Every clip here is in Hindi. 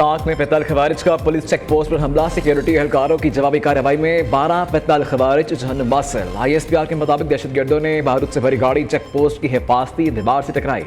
टाक में 45 खवारिज का पुलिस चेक पोस्ट पर हमला। सिक्योरिटी एहलकारों की जवाबी कार्रवाई में 12 45 खवारिज जहन्नुम वासिल। ISPR के मुताबिक दहशतगर्दों ने बारूद से भरी गाड़ी चेक पोस्ट की हिफाजती दीवार से टकराई।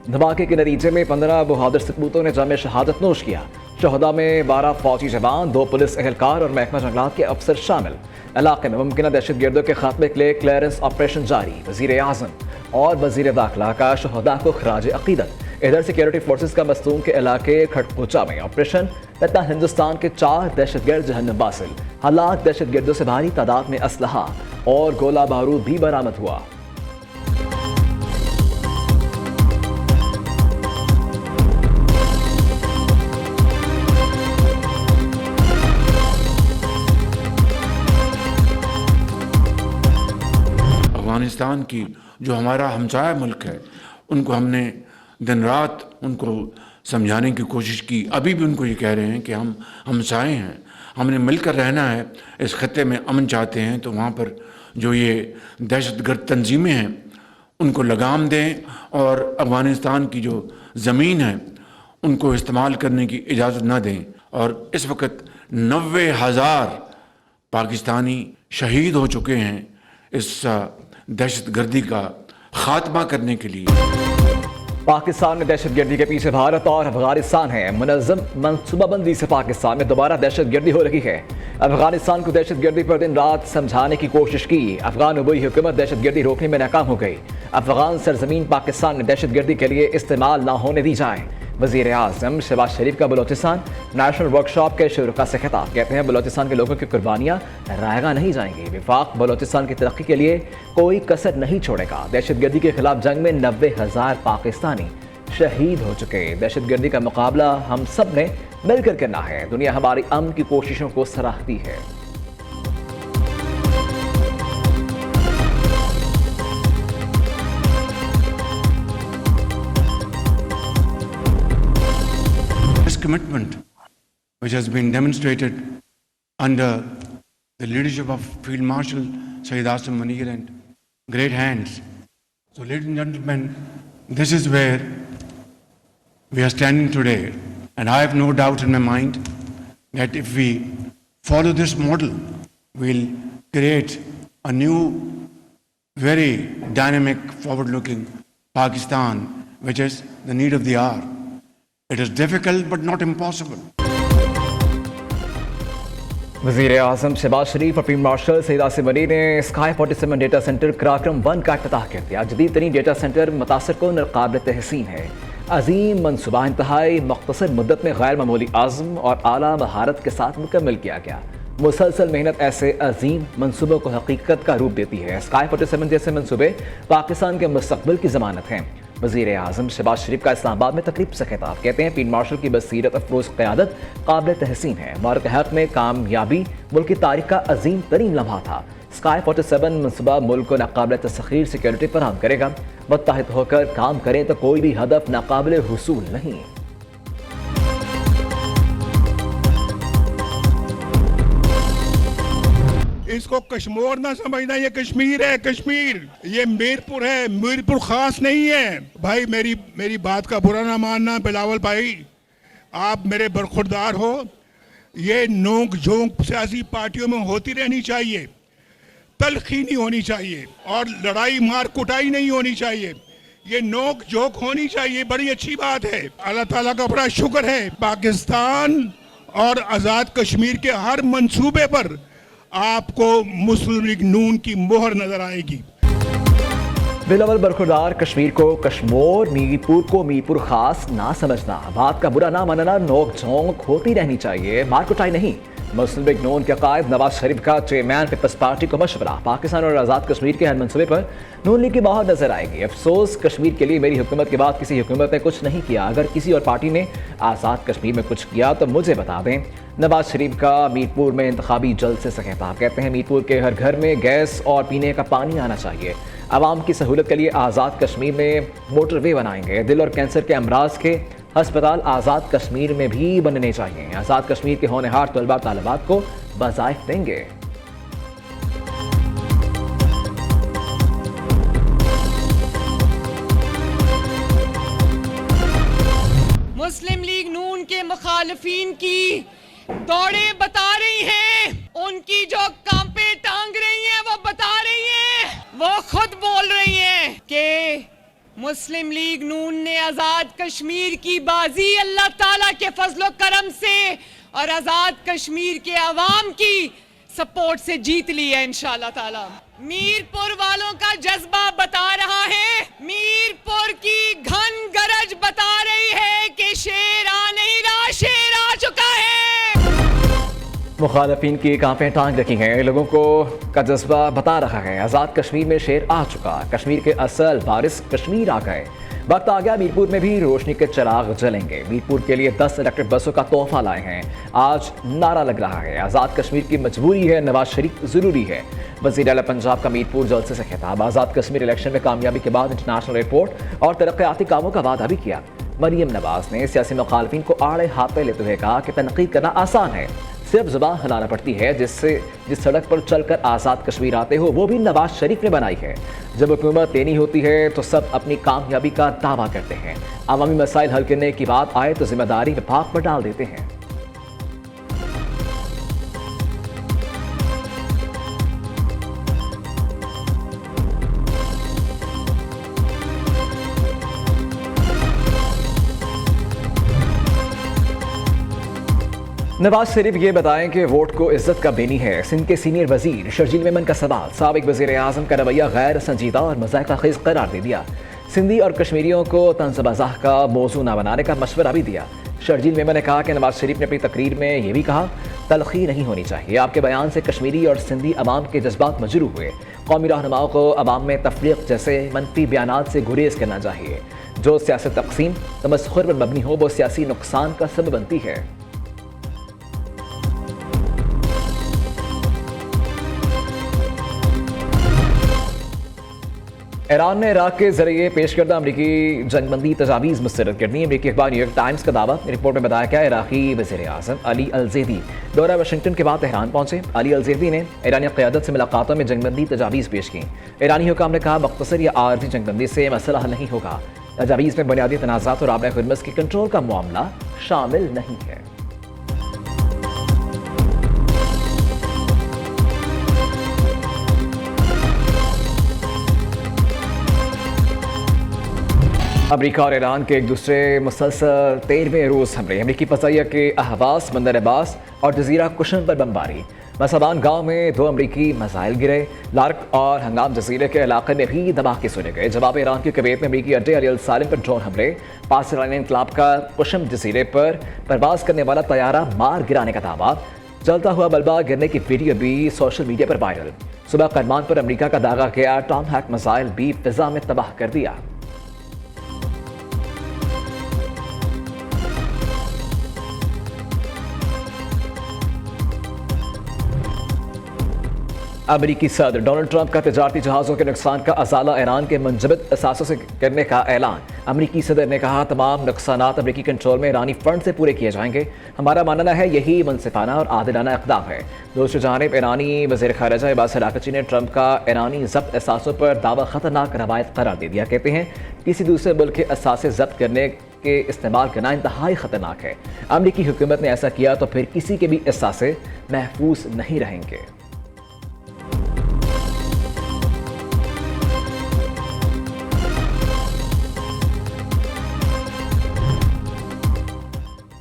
धमाके के नतीजे में 15 बहादुर सपूतों ने जाम शहादत नोश किया। शहदा में 12 फौजी जवान, 2 पुलिस एहलकार और महकमा जंगलात के अफसर शामिल। इलाके में मुमकिन दहशतगर्दों के खात्मे के लिए क्लियरेंस ऑपरेशन जारी। वजीर आज़म और वजीर दाखिला का शहदा को खराज अकीदत। इधर सिक्योरिटी फोर्सेस का मस्तूम के इलाके खटकोचा में ऑपरेशन तथा हिंदुस्तान के 4 दहशतगर्द जहन्नुम वासिल। हालात दहशतगर्दों से भारी तादाद में असलहा और गोला बारूद भी बरामद हुआ। अफगानिस्तान की जो हमारा हमसाया मुल्क है, उनको हमने दिन रात उनको समझाने की कोशिश की। अभी भी उनको ये कह रहे हैं कि हम हमसाए हैं, हमने मिलकर रहना है। इस खत्ते में अमन चाहते हैं तो वहाँ पर जो ये दहशतगर्द तंजीमें हैं उनको लगाम दें और अफ़गानिस्तान की जो ज़मीन है उनको इस्तेमाल करने की इजाज़त ना दें। और इस वक्त 90,000 पाकिस्तानी शहीद हो चुके हैं इस दहशतगर्दी का खात्मा करने के लिए। पाकिस्तान में दहशतगर्दी के पीछे भारत और अफगानिस्तान है। मुनज़्ज़म मनसूबाबंदी से पाकिस्तान में दोबारा दहशतगर्दी हो रही है। अफगानिस्तान को दहशतगर्दी पर दिन रात समझाने की कोशिश की। अफगान अबूई हुकूमत दहशतगर्दी रोकने में नाकाम हो गई। अफगान सरजमीन पाकिस्तान में दहशतगर्दी के लिए इस्तेमाल ना होने दी जाए। वज़ीर आज़म शहबाज शरीफ का बलोचिस्तान नेशनल वर्कशॉप के शुरा से खिताब। कहते हैं बलोचिस्तान के लोगों की कुर्बानियाँ रायगा नहीं जाएंगी। विफाक बलोचिस्तान की तरक्की के लिए कोई कसर नहीं छोड़ेगा। दहशतगर्दी के खिलाफ जंग में 90,000 पाकिस्तानी शहीद हो चुके। दहशतगर्दी का मुकाबला हम सब ने मिलकर करना है। दुनिया हमारी अमन की कोशिशों को सराहती है। Commitment which has been demonstrated under the leadership of Field Marshal Sayyid Asim Munir and great hands. So ladies and gentlemen, this is where we are standing today, and I have no doubt in my mind that if we follow this model, we'll create a new, very dynamic, forward-looking Pakistan, which is the need of the hour. It is difficult but not impossible. वज़ीर आज़म शहबाज शरीफ और फील्ड मार्शल सैयद आसिम मुनीर ने स्काई 47 डेटा सेंटर कराक्रम 1 का इफ्तिताह कर दिया। जदीद तरीन डेटा सेंटर मुतासर कुन और काबिल तहसीन है। अजीम मनसूबा इंतहाई मुख्तसर मुद्दत में गैर मामूली आज़म और आला महारत के साथ मुकम्मल किया गया। मुसलसल मेहनत ऐसे अजीम मनसूबों को हकीकत का रूप देती है। स्काई 47 जैसे मनसूबे पाकिस्तान के मुस्तकबिल की ज़मानत हैं। वज़ीर आज़म शहबाज शरीफ का इस्लामाबाद में तकरीब से खिताब। कहते हैं फील्ड मार्शल की बसीरत अफरोज़ क़यादत काबिल तहसीन है। मार्क हक में कामयाबी मुल्क की तारीख का अजीम तरीन लम्हा था। स्काई 47 मनसूबा मुल्क को नाकाबिल तस्ख़ीर सिक्योरिटी फराहम करेगा। मुत्तहिद होकर काम करें तो कोई भी हदफ नाकाबिल हुसूल नहीं। इसको कश्मीर ना समझना, ये कश्मीर है। कश्मीर ये मीरपुर है, मीरपुर खास नहीं है भाई। मेरी बात का बुरा ना मानना बिलावल भाई, आप मेरे बरखुरदार हो। ये नोक झोंक सियासी पार्टियों में होती रहनी चाहिए, तलखी नहीं होनी चाहिए और लड़ाई मार कुटाई नहीं होनी चाहिए। ये नोक झोंक होनी चाहिए, बड़ी अच्छी बात है। अल्लाह ताला का बड़ा शुक्र है, पाकिस्तान और आज़ाद कश्मीर के हर मंसूबे पर आपको मुस्लिम लीग नून की मोहर नजर आएगी। बिलावल बरखुरदार कश्मीर को कश्मीर, मीरपुर को मीरपुर खास ना समझना, बात का बुरा ना मानना, नोक झोंक होती रहनी चाहिए, मार कुटाई नहीं। मुस्लिम लीग नून के कायद नवाज शरीफ का चेयरमैन पीपल्स पार्टी को मशवरा। पाकिस्तान और आज़ाद कश्मीर के हर मनसूबे पर नून लीग की मोहर नजर आएगी। अफसोस कश्मीर के लिए मेरी हुकूमत के बाद किसी हुकूमत ने कुछ नहीं किया। अगर किसी और पार्टी ने आज़ाद कश्मीर में कुछ किया तो मुझे बता दें। नवाज शरीफ का मीरपुर में इंतखाबी जलसे से खिताब। कहते हैं मीरपुर के हर घर में गैस और पीने का पानी आना चाहिए। आवाम की सहूलत के लिए आज़ाद कश्मीर में मोटरवे बनाएंगे। दिल और कैंसर के अमराज के अस्पताल आज़ाद कश्मीर में भी बनने चाहिए। आज़ाद कश्मीर के होनहार तलबा तालिबात को वज़ाइफ देंगे। मुस्लिम लीग नून उनके मुखालिफिन की दौड़े बता रही हैं, उनकी जो कांपे टांग रही हैं वो बता रही हैं, वो खुद बोल रही हैं कि मुस्लिम लीग नून ने आज़ाद कश्मीर की बाजी अल्लाह ताला के फजलो करम से और आज़ाद कश्मीर के अवाम की सपोर्ट से जीत ली है इंशाअल्लाह ताला। मीरपुर वालों का जज्बा बता रहा है, मीरपुर की घन गरज बता रही है कि शेर आ नहीं रहा, शेर आ चुका है। मुखालफिन की कांपें टांग रखी हैं, लोगों को का जज्बा बता रहा है, आज़ाद कश्मीर में शेर आ चुका, कश्मीर के असल वारिस कश्मीर आ गए। वक्त आ गया, मीरपुर में भी रोशनी के चिराग जलेंगे। मीरपुर के लिए 10 इलेक्ट्रिक बसों का तोहफा लाए हैं। आज नारा लग रहा है, आज़ाद कश्मीर की मजबूरी है, नवाज शरीफ ज़रूरी है। वज़ीर आला पंजाब का मीरपुर जलसे से खिताब। आज़ाद कश्मीर इलेक्शन में कामयाबी के बाद इंटरनेशनल एयरपोर्ट और तरक्याती कामों का वादा भी किया। मरीम नवाज ने सियासी मुखालफिन को आड़े हाथ पे लेते हुए कहा कि तनकीद करना आसान है, सिर्फ जुबान हिलाना पड़ती है। जिस सड़क पर चलकर आज़ाद कश्मीर आते हो वो भी नवाज शरीफ ने बनाई है। जब हुकूमत देनी होती है तो सब अपनी कामयाबी का दावा करते हैं, अवामी मसाइल हल करने की बात आए तो जिम्मेदारी विभाग पर डाल देते हैं। नवाज शरीफ ये बताएं कि वोट को इज्जत कब देनी है। सिंध के सीनियर वजीर शर्जील मेमन का सवाल। साबिक वजीर आजम का रवैया गैर संजीदा और मज़ाक़-ख़ेज़ करार दे दिया। सिंधी और कश्मीरियों को तंज़ मज़ाह का मौजू न बनाने का मशवरा भी दिया। शर्जील मेमन ने कहा कि नवाज शरीफ ने अपनी तकरीर में यह भी कहा, तलखी नहीं होनी चाहिए। आपके बयान से कश्मीरी और सिंधी अवाम के जज्बात मजरूह हुए। कौमी रहनुमाओं को अवाम में तफरीक जैसे मनफी बयानात से गुरेज करना चाहिए। जो सियासत तकसीम तमस्खुर पर मबनी हो वो सियासी नुकसान का सबब बनती है। ईरान ने इराक के जरिए पेश करदा अमरीकी जंगबंदी तजावीज़ मुस्तरद कर दी। अमरीकी अखबार न्यूयॉर्क टाइम्स का दावा। रिपोर्ट में बताया गया इराकी वज़ीर आज़म अली अल-ज़ैदी दौरा वाशिंगटन के बाद तेहरान पहुंचे। अली अल-ज़ैदी ने ईरानी क़यादत से मुलाकातों में जंगबंदी तजावीज़ पेश की। ईरानी हुकाम ने कहा, मुख्तसर या आर्जी जंगबंदी से मसला हल नहीं होगा। तजावीज़ में बुनियादी तनाज़ात और आबे हुर्मुज़ के कंट्रोल का मामला शामिल नहीं है। अमरीका और ईरान के एक दूसरे मुसलसल 13वें रोज़ हमले। अमरीकी फ़ज़ाइया के अहवास, बंदर अब्बास और जजीरा कुशन पर बमबारी। मसाबान गांव में 2 अमरीकी मिसाइल गिरे। लार्क और हंगाम जजीरे के इलाके में भी धमाके सुने गए। जवाब ईरान के कुवैत में अमरीकी अड्डे अली अल सालिम पर ड्रोन हमले। पाकिस्तान इनकलाब का कुशम जजीरे पर परवाज करने वाला तैयारा मार गिराने का दावा। जलता हुआ मलबा गिरने की वीडियो भी सोशल मीडिया पर वायरल। सुबह करमान पर अमरीका का दागा किया टॉम हैक मिसाइल भी फिजा में तबाह कर दिया। अमरीकी सदर डोनाल्ड ट्रंप का तजारती जहाज़ों के नुकसान का अजाला ईरान के मुंजमद असासों से करने का ऐलान। अमरीकी सदर ने कहा, तमाम नुकसानात अमरीकी कंट्रोल में ईरानी फंड से पूरे किए जाएंगे। हमारा मानना है यही मुनसिफाना और आदिलाना इक़दाम है। दूसरी जानिब ईरानी वज़ीर ख़ारिजा अब्बास अराग़ची ने ट्रंप का ईरानी ज़ब्त असासों पर दावा ख़तरनाक रवायत करार दे दिया। कहते हैं किसी दूसरे मुल्क के असासे ज़ब्त करने के इस्तेमाल करना इंतहाई ख़तरनाक है। अमरीकी हुकूमत ने ऐसा किया तो फिर किसी के भी असासे महफूज नहीं रहेंगे।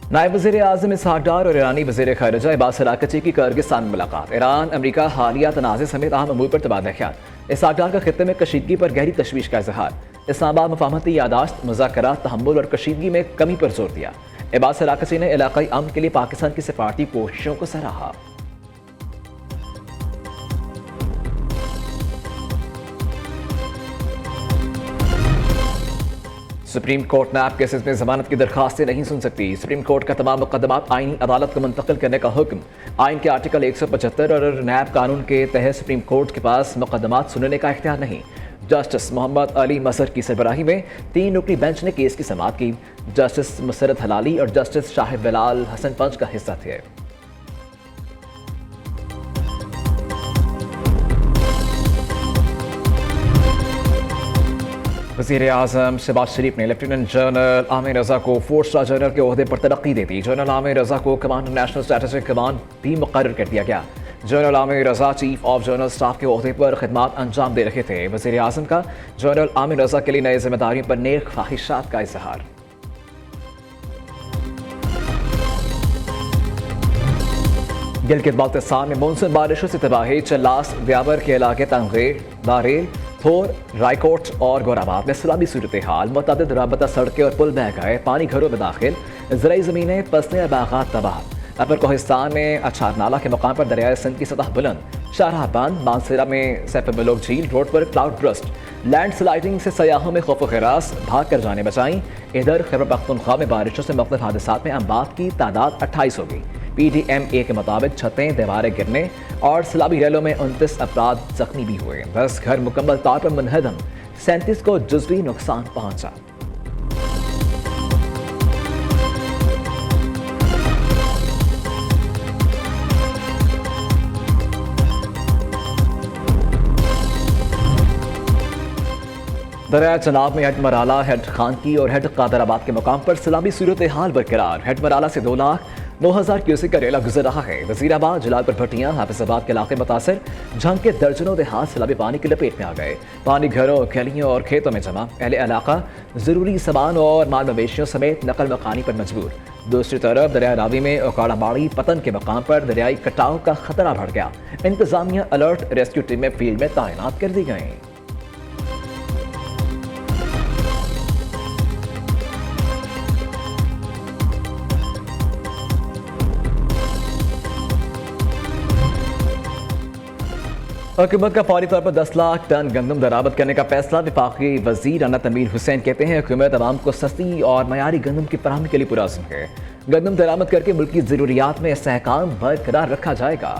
नायब वज़ीर आज़म इसहाक़ डार और ईरानी वज़ीर ख़ारिजा अब्बास अराग़ची की किर्गिस्तान में मुलाकात। ईरान अमरीका हालिया तनाज़े समेत अहम अमूर पर तबादला ख्याल। इसहाक़ डार का खित्ते में कशीदगी पर गहरी तशवीश का इज़हार। इस्लामाबाद मफ़ाहमती यादाश्त, मुज़ाकरात, तहम्मुल और कशीदगी में कमी पर जोर दिया। अब्बास अराग़ची ने इलाक़ाई अमन के लिए पाकिस्तान की सिफारती कोशिशों को सराहा। सुप्रीम कोर्ट नैब केसेस में जमानत की दरखास्तें नहीं सुन सकती। सुप्रीम कोर्ट का तमाम मुकदमात आईनी अदालत को मुंतकिल करने का हुक्म। आइन के आर्टिकल 175 और नैब कानून के तहत सुप्रीम कोर्ट के पास मुकदमात सुनने का इख्तियार नहीं। जस्टिस मोहम्मद अली मसर की सरबराही में 3 रुकनी बेंच ने केस की समाअत की। जस्टिस मुसरत हलाली और जस्टिस शाहिद बिलाल हसन पंच का हिस्सा थे। वज़ीर आज़म शहबाज शरीफ ने लेफ्टिनेंट जनरल आमिर रज़ा को 4 स्टार जनरल के ओहदे पर तरक्की दे दी। जनरल आमिर रज़ा को कमांडर नेशनल स्ट्रेटेजिक कमांड भी मुकर्रर कर दिया गया। General Aamir Raza chief of general staff के ओहदे पर खिदमात अंजाम दे रहे थे। वज़ीर आज़म का जनरल आमिर रज़ा के लिए नई जिम्मेदारियों पर नेक ख्वाहिशात का इजहार। गिलगित बाल्तिस्तान में मानसून बारिशों से तबाही। चल्लास व्यावर के इलाके तंगेर, दारेल, थोर, रायकोट और गोराबाद में सैलाबी सूरत हाल। मुतअद्दिद राबता सड़कें और पुल बह गए। पानी घरों में दाखिल। ज़राई ज़मीनें, फसलें और बागात तबाह। अपर कोहिस्तान में अछार नाला के मकाम पर दरियाए सिंध की सतह बुलंद। शाहराह बंद। मानसेरा में सैफ-ए-मुल्क झील रोड पर क्लाउड ब्रस्ट। लैंड स्लाइडिंग से सयाहों में खौफ खरास, भाग कर जाने बचाई। इधर खैबर पख्तूनख्वा में बारिशों से मुख्तलिफ हादसात में अमवात की तादाद 28 हो गई। PDMA के मुताबिक छतें, दीवारें गिरने और सैलाबी रैलों में 29 अफराद जख्मी भी हुए। 10 घर मुकम्मल तौर पर मुनहदम। 37 को जुज़वी नुकसान पहुंचा। दरिया चनाब में हेड मराला, हेड खानकी और हेड कादराबाद के मुकाम पर सैलाबी सूरत हाल बरकरार। हेड मराला से 2,09,000 क्यूसेक का रेला गुजर रहा है। वजीराबाद, जलालपुर भट्टियां, हाफिजाबाद के इलाके मुतासर। झंग के दर्जनों देहात सैलाबी पानी की लपेट में आ गए। पानी घरों, गलियों और खेतों में जमा। अहले इलाका जरूरी सामान और माल मवेशियों समेत नकल मकानी पर मजबूर। दूसरी तरफ दरिया रावी में ओकाड़ाबाड़ी पतन के मकाम पर दरियाई कटाव का खतरा बढ़ गया। इंतजामिया अलर्ट, रेस्क्यू टीमें फील्ड में तैनात कर दी गई। हुकूमत का फौरी तौर पर 10 लाख टन गंदम बरामद करने का फैसला। वफाकी वजीर अना तनवीर हुसैन कहते हैं हुकूमत आवाम को सस्ती और मयारी गंदम की फराहमी के लिए पुरअज़्म है। गंदम बरामद करके मुल्क की ज़रूरियात में इस्तेहकाम बरकरार रखा जाएगा।